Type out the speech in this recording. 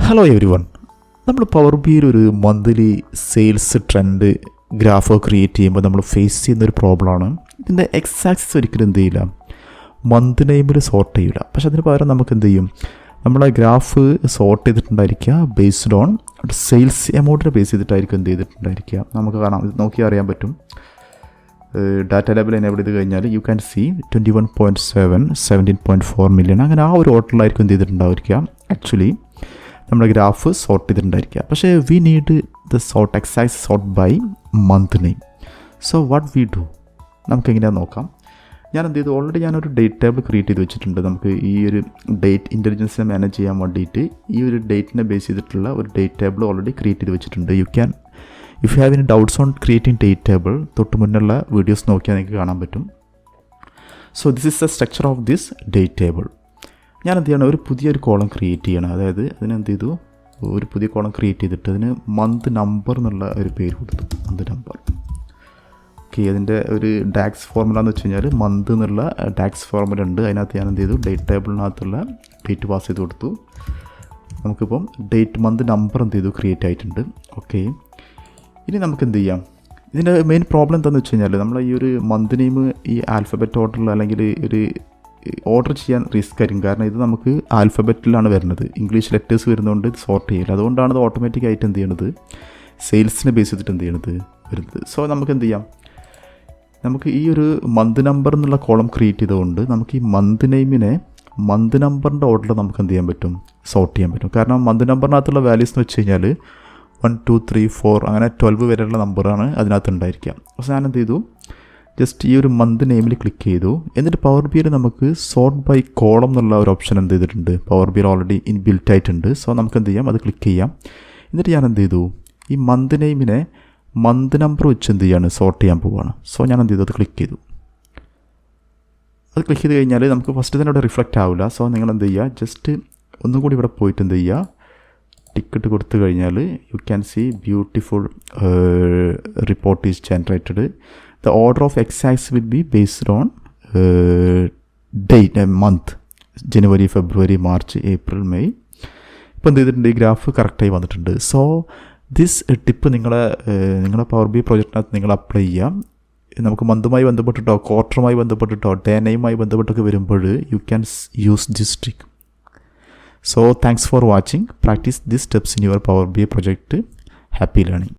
Hello every one. നമ്മൾ power ബിയിൽ ഒരു മന്ത്ലി സെയിൽസ് ട്രെൻഡ് ഗ്രാഫോ ക്രിയേറ്റ് ചെയ്യുമ്പോൾ നമ്മൾ ഫേസ് ചെയ്യുന്നൊരു പ്രോബ്ലമാണ് ഇതിൻ്റെ എക്സാക്സിസ് ഒരിക്കലും എന്ത് ചെയ്യില്ല, മന്ത് നെയിമിൽ സോർട്ട് ചെയ്യില്ല. പക്ഷെ അതിന് പകരം നമുക്ക് എന്ത് ചെയ്യും, നമ്മളെ ഗ്രാഫ് സോർട്ട് ചെയ്തിട്ടുണ്ടായിരിക്കുക ബേസ്ഡ് ഓൺ സെയിൽസ് എമൗണ്ടിനെ ബേസ് ചെയ്തിട്ടായിരിക്കും എന്ത് ചെയ്തിട്ടുണ്ടായിരിക്കുക. നമുക്ക് കാണാം, ഇത് നോക്കിയാൽ അറിയാൻ പറ്റും. ഡാറ്റ ലാബിൽ എനേബിൾ ചെയ്ത് കഴിഞ്ഞാൽ യു ക്യാൻ സി 21.7, 17.4 മില്യൺ, അങ്ങനെ ആ ഒരു ഓർഡറിലായിരിക്കും എന്ത് ചെയ്തിട്ടുണ്ടായിരിക്കുക ആക്ച്വലി നമ്മുടെ ഗ്രാഫ് സോർട്ട് ചെയ്തിട്ടുണ്ടായിരിക്കുക. പക്ഷേ we need the sort exactly sort by month name. So what we do, നമുക്ക് എങ്ങനെയാണെന്ന് നോക്കാം. ഞാൻ എന്ത് ചെയ്തു, ഓൾറെഡി ഞാനൊരു ഡേറ്റ് ടേബിൾ ക്രിയേറ്റ് ചെയ്ത് വെച്ചിട്ടുണ്ട്. നമുക്ക് ഈ ഒരു ഡേറ്റ് ഇൻ്റലിജൻസിനെ മാനേജ് ചെയ്യാൻ വേണ്ടിയിട്ട് ഈ ഒരു ഡേറ്റിനെ ബേസ് ചെയ്തിട്ടുള്ള ഒരു ഡേറ്റ് ടേബിൾ ഓൾറെഡി ക്രിയേറ്റ് ചെയ്ത് വെച്ചിട്ടുണ്ട്. You can, if you have any doubts on creating date table, തൊട്ട് മുന്നുള്ള വീഡിയോസ് നോക്കിയാൽ നിങ്ങൾക്ക് കാണാൻ പറ്റും. So this is the structure of this date table. ഞാൻ എന്ത് ചെയ്യണം, ഒരു പുതിയൊരു കോളം ക്രിയേറ്റ് ചെയ്യണം. അതായത് അതിനെന്ത് ചെയ്തു, ഒരു പുതിയ കോളം ക്രിയേറ്റ് ചെയ്തിട്ട് അതിന് മന്ത് നമ്പർ എന്നുള്ള ഒരു പേര് കൊടുത്തു, മന്ത് നമ്പർ. ഓക്കെ, അതിൻ്റെ ഒരു ഡാക്സ് ഫോർമുല എന്ന് വെച്ച് കഴിഞ്ഞാൽ മന്ത് എന്നുള്ള ഡാക്സ് ഫോർമുല ഉണ്ട്. അതിനകത്ത് ഞാൻ എന്ത് ചെയ്തു, ഡേറ്റ് ടേബിളിനകത്തുള്ള ഡേറ്റ് പാസ് ചെയ്ത് കൊടുത്തു. നമുക്കിപ്പം ഡേറ്റ് മന്ത് നമ്പർ എന്ത് ചെയ്തു, ക്രിയേറ്റ് ആയിട്ടുണ്ട്. ഓക്കെ, ഇനി നമുക്ക് എന്ത് ചെയ്യാം, ഇതിൻ്റെ മെയിൻ പ്രോബ്ലം എന്താണെന്ന് വെച്ച് കഴിഞ്ഞാൽ നമ്മൾ ഈ ഒരു മന്ത് നെയിം ഈ ആൽഫബറ്റ് ഓർഡറിൽ അല്ലെങ്കിൽ ഒരു ഓർഡർ ചെയ്യാൻ റിസ്ക് ആയിരിക്കും. കാരണം ഇത് നമുക്ക് ആൽഫബറ്റിലാണ് വരുന്നത്, ഇംഗ്ലീഷ് ലെറ്റേഴ്സ് വരുന്നതുകൊണ്ട് ഇത് സോർട്ട് ചെയ്യില്ല. അതുകൊണ്ടാണ് ഇത് ഓട്ടോമാറ്റിക്കായിട്ട് എന്ത് ചെയ്യണത്, സെയിൽസിനെ ബേസ് ചെയ്തിട്ട് എന്ത് ചെയ്യണത് വരുന്നത്. സോ നമുക്ക് എന്ത് ചെയ്യാം, നമുക്ക് ഈ ഒരു മന്ത് നമ്പർ എന്നുള്ള കോളം ക്രിയേറ്റ് ചെയ്തുകൊണ്ട് നമുക്ക് ഈ മന്ത് നെയിമിനെ മന്ത് നമ്പറിൻ്റെ ഓർഡറിൽ നമുക്ക് എന്ത് ചെയ്യാൻ പറ്റും, സോർട്ട് ചെയ്യാൻ പറ്റും. കാരണം മന്ത് നമ്പറിനകത്തുള്ള വാല്യൂസ് എന്ന് വെച്ച് കഴിഞ്ഞാൽ 1, 2, 3, 4 അങ്ങനെ 12 വരെയുള്ള നമ്പറാണ് അതിനകത്ത് ഉണ്ടായിരിക്കുക. പക്ഷേ ഞാൻ എന്ത് ചെയ്തു, ജസ്റ്റ് ഈ ഒരു മന്ത് നെയിമിൽ ക്ലിക്ക് ചെയ്തു. എന്നിട്ട് പവർ ബിയിൽ നമുക്ക് സോർട്ട് ബൈ കോളം എന്നുള്ള ഒരു ഓപ്ഷൻ എന്ത് ചെയ്തിട്ടുണ്ട്, പവർ ബിയിൽ ഓൾറെഡി ബിൽറ്റ് ആയിട്ടുണ്ട്. സോ നമുക്ക് എന്ത് ചെയ്യാം, അത് ക്ലിക്ക് ചെയ്യാം. എന്നിട്ട് ഞാൻ എന്ത് ചെയ്തു, ഈ മന്ത് നെയിമിനെ മന്ത് നമ്പർ വെച്ച് എന്ത് ചെയ്യാണ്, സോർട്ട് ചെയ്യാൻ പോവുകയാണ്. സോ ഞാൻ എന്ത് ചെയ്തു, അത് ക്ലിക്ക് ചെയ്തു. അത് ക്ലിക്ക് ചെയ്ത് കഴിഞ്ഞാൽ നമുക്ക് ഫസ്റ്റ് തന്നെ ഇവിടെ റിഫ്ലക്റ്റ് ആവില്ല. സോ നിങ്ങൾ എന്ത് ചെയ്യുക, ജസ്റ്റ് ഒന്നും കൂടി ഇവിടെ പോയിട്ട് എന്ത് ചെയ്യുക, ടിക്കറ്റ് കൊടുത്തു കഴിഞ്ഞാൽ you can see beautiful report is generated. The order of x-axis will be based on date, month, January, February, March, April, May. ഇപ്പോൾ എന്ത് ചെയ്തിട്ടുണ്ട്, ഈ ഗ്രാഫ് കറക്റ്റായി വന്നിട്ടുണ്ട്. സോ ദിസ് ടിപ്പ് നിങ്ങളെ പവർ ബി പ്രോജക്റ്റിനകത്ത് നിങ്ങൾ അപ്ലൈ ചെയ്യാം. നമുക്ക് മന്തുമായി ബന്ധപ്പെട്ടിട്ടോ ക്വാർട്ടറുമായി ബന്ധപ്പെട്ടിട്ടോ ഡേ നെയിമായി ബന്ധപ്പെട്ടൊക്കെ വരുമ്പോൾ you can use this trick. So thanks for watching. Practice this steps in your power B project. Happy learning.